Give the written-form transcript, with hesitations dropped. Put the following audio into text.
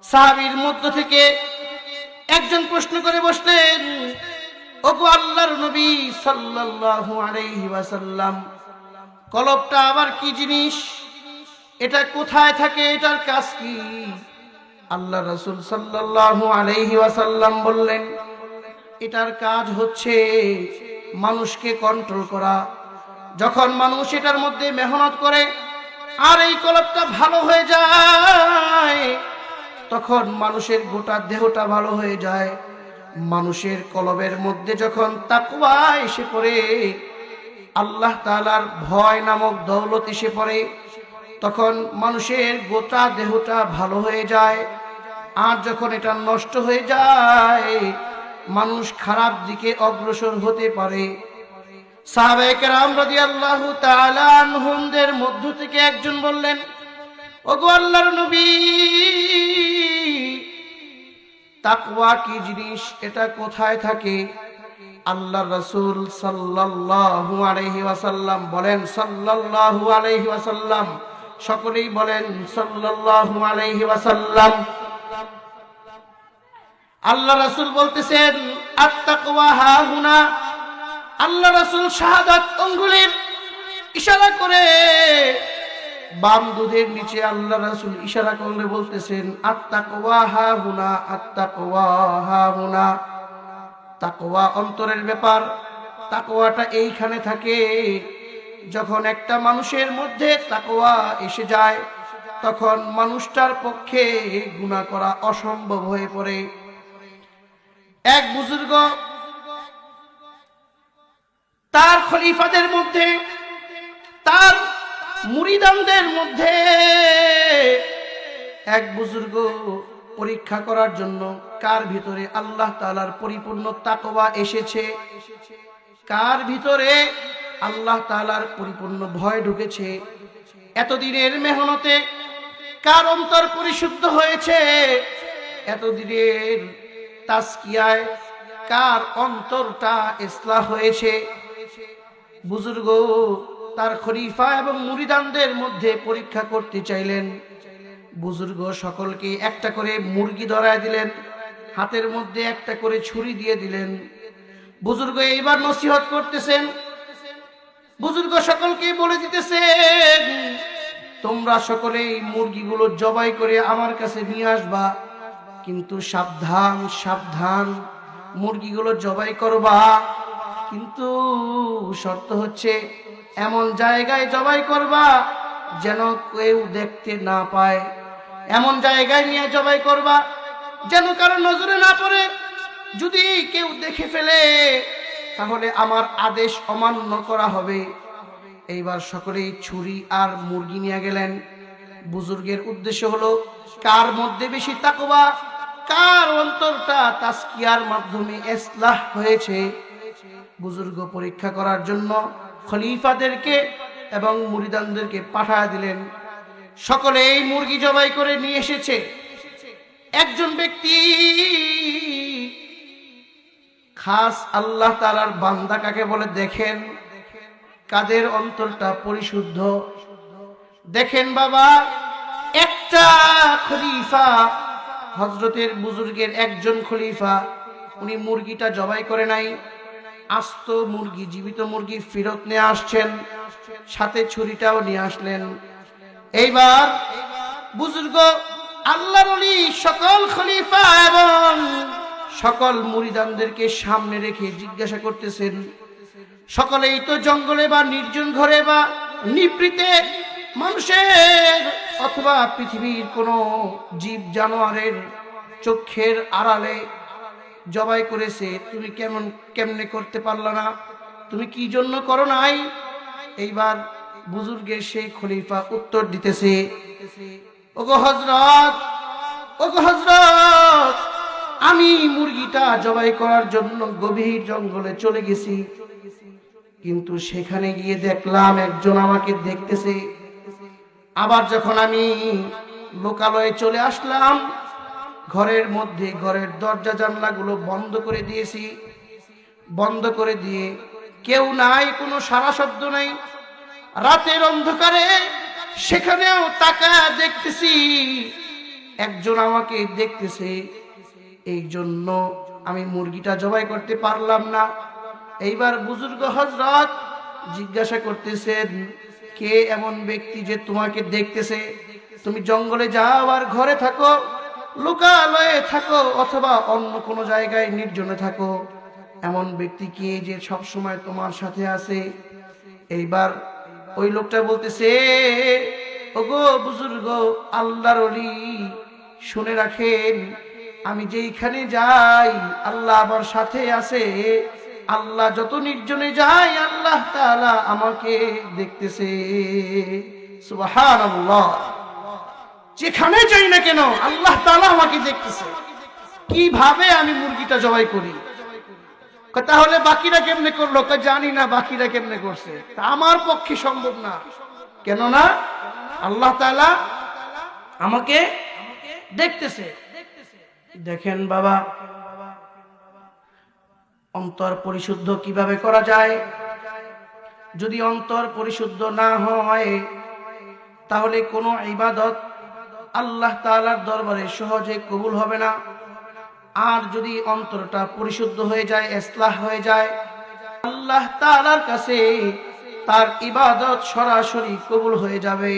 সাহাবীর মধ্য থেকে একজন প্রশ্ন করে বসলেন, ওগো আল্লাহর নবী সাল্লাল্লাহু আলাইহি ওয়াসাল্লাম, কলবটা আবার কি জিনিস? এটা কোথায় থাকে? এটার কাজ কি? আল্লাহ রাসূল সাল্লাল্লাহু আলাইহি ওয়াসাল্লাম বললেন, এটার কাজ হচ্ছে মানুষকে কন্ট্রোল করা। যখন মানুষ এটার মধ্যে মেহনত করে আর এই কলবটা ভালো হয়ে যায়, তখন মানুষের গোটা দেহটা ভালো হয়ে যায়। মানুষের কলবের মধ্যে যখন তাকওয়া এসে পড়ে, আল্লাহ তাআলার ভয় নামক দৌলত এসে পড়ে, তখন মানুষের গোটা দেহটা ভালো হয়ে যায়। আর যখন এটা নষ্ট হয়ে যায়, মানুষ খারাপ দিকে অগ্রসর হতে পারে। সাহাবায়ে কেরাম রাদিয়াল্লাহু তাআলা আনহুমদের মধ্য থেকে একজন বললেন, ওগো আল্লাহর নবী, তাকওয়া কি জিনিস? এটা কোথায় থাকে? আল্লাহর রাসূল সাল্লাল্লাহু আলাইহি ওয়াসাল্লাম বলেন, সাল্লাল্লাহু আলাইহি ওয়াসাল্লাম, সকলেই বলেন সাল্লাল্লাহু আলাইহি ওয়াসাল্লাম। আল্লাহ রাসূল বলতেছেন, আত-তাকওয়া হাহুনা। আল্লাহ রাসূল শাহাদাত আঙ্গুলের ইশারা করে বাম দুধের নিচে আল্লাহ রাসূল ইশারা করে বলতেছেন, আত-তাকওয়া হাহুনা, আত-তাকওয়া হাহুনা। তাকওয়া অন্তরের ব্যাপার। তাকওয়াটা এইখানে থাকে। যখন একটা মানুষের মধ্যে তাকওয়া এসে যায়, তখন মানুষটার পক্ষে গুনাহ করা অসম্ভব হয়ে পড়ে। এক বুজুর্গ তার খলিফাদের মধ্যে, তার মুরিদানদের মধ্যে এক বুজুর্গ পরীক্ষা করার জন্য কার ভিতরে আল্লাহ তাআলার পরিপূর্ণ তাকওয়া এসেছে, কার ভিতরে আল্লাহ তাআলার পরিপূর্ণ ভয় ঢুকেছে, এতদিনের মেহনতে কার অন্তর পরিশুদ্ধ হয়েছে, এতদিনের তাজকিয়ায় কার অন্তরটা ইসলাহ হয়েছে। বুজুর্গ তার খলিফা এবং মুরিদানদের মধ্যে পরীক্ষা করতে চাইলেন। বুজুর্গ সকলকে একটা করে মুরগি ধরায় দিলেন, হাতের মধ্যে একটা করে ছুরি দিয়ে দিলেন। বুজুর্গ এইবার নসিহত করতেছেন। বুজুর্গ সকলকে বলে দিতেছেন, তোমরা সকলেই মুরগিগুলো জবাই করে আমার কাছে নিয়ে আসবা, কিন্তু সাবধান সাবধান, মুরগিগুলো জবাই করবা, কিন্তু শর্ত হচ্ছে এমন জায়গায় জবাই করবা যেন কেউ দেখতে না পায়, এমন জায়গায় নিয়ে জবাই করবা যেন কারো নজরে না পড়ে। যদি কেউ দেখে ফেলে তাহলে আমার আদেশ অমান্য করা হবে। এইবার সকলেই ছুরি আর মুরগি নিয়ে গেলেন। বুজুর্গের উদ্দেশ্য হলো কার মধ্যে বেশি তাকওয়া, কার অন্তরটা তাজকিয়ার মাধ্যমে ইসলাহ হয়েছে। বুজুর্গ পরীক্ষা করার জন্য খলিফাদেরকে এবং মুরিদানদেরকে পাঠায় দিলেন। সকলেই মুরগি জবাই করে নিয়ে এসেছে। একজন ব্যক্তি, খাস আল্লাহ তাআলার বান্দা কাকে বলে দেখেন, কাদের অন্তরটা পরিশুদ্ধ। দেখেন বাবা, একটা খলিফা, হযরতের বুজুর্গের একজন খলিফা, উনি মুরগিটা জবাই করে নাই, আস্ত মুরগি, জীবিত মুরগি ফেরত নিয়ে আসছেন, সাথে ছুরিটাও নিয়ে আসলেন। এইবার বুজুর্গ আল্লাহর ওলি সকল খলিফা এবং সকল মুরিদানদেরকে সামনে রেখে জিজ্ঞাসা করতেছেন, সকলেই তো জঙ্গলে বা নির্জন ঘরে বা নিভৃতে মানুষের অথবা পৃথিবীর কোনো জীব জানোয়ারের চোখের আড়ালে জবাই করেছে, তুমি কেমনে করতে পারলা না? তুমি কি জন্য করো নাই? এইবার বুজুর্গের সেই খলিফা উত্তর দিতেছে, ওগো হযরত, ওগো হযরত, আমি মুরগিটা জবাই করার জন্য গভীর জঙ্গলে চলে গেছি, কিন্তু সেখানে গিয়ে দেখলাম একজন আমাকে দেখতেছে। আবার যখন আমি লোকালয়ে চলে আসলাম, ঘরের মধ্যে ঘরের দরজা জানলাগুলো বন্ধ করে দিয়েছি। বন্ধ করে দিয়ে কেউ নাই, কোনো সারা শব্দ নাই। রাতের অন্ধকারে সেখানেও তাকায় দেখতেছি একজন আমাকে দেখতেছে, এই জন্য আমি মুরগিটা জবাই করতে পারলাম না। এইবার বুজুর্গ হযরত জিজ্ঞাসা করতেছেন, কে এমন ব্যক্তি যে তোমাকে দেখতেছে? তুমি জঙ্গলে যাও আর ঘরে থাকো, লোকালয়ে থাকো, অথবা অন্য কোনো জায়গায় নির্জনে থাকো, এমন ব্যক্তি কে যে সব সময় তোমার সাথে আছে? এইবার ওই লোকটা বলতেছে, ওগো বুজুর্গ, আল্লাহর ওলি, শুনে রাখেন, আমি যেইখানে যাই আল্লাহ আমার সাথে আছে। আল্লাহ যত নির্জনে যায় আল্লাহ তাআলা আমাকে দেখতেছে। সুবহানাল্লাহ। যেখানে যাই না কেন আল্লাহ তাআলা আমাকে দেখতেছে। কিভাবে আমি মুরগিটা জবাই করি? তাহলে বাকিরা কেমনে করলো? জানি না বাকিরা কেমনে করছে, আমার পক্ষে সম্ভব না। কেননা আল্লাহ তাআলা আমাকে দেখতেছে। দেখেন বাবা, অন্তর পরিশুদ্ধ কিভাবে করা যায়? যদি অন্তর পরিশুদ্ধ না হয় তাহলে কোনো ইবাদত আল্লাহ তাআলার দরবারে সহজে কবুল হবে না। আর যদি অন্তরটা পরিশুদ্ধ হয়ে যায়, ইসলাহ হয়ে যায়, আল্লাহ তাআলার কাছে তার ইবাদত সরাসরি কবুল হয়ে যাবে।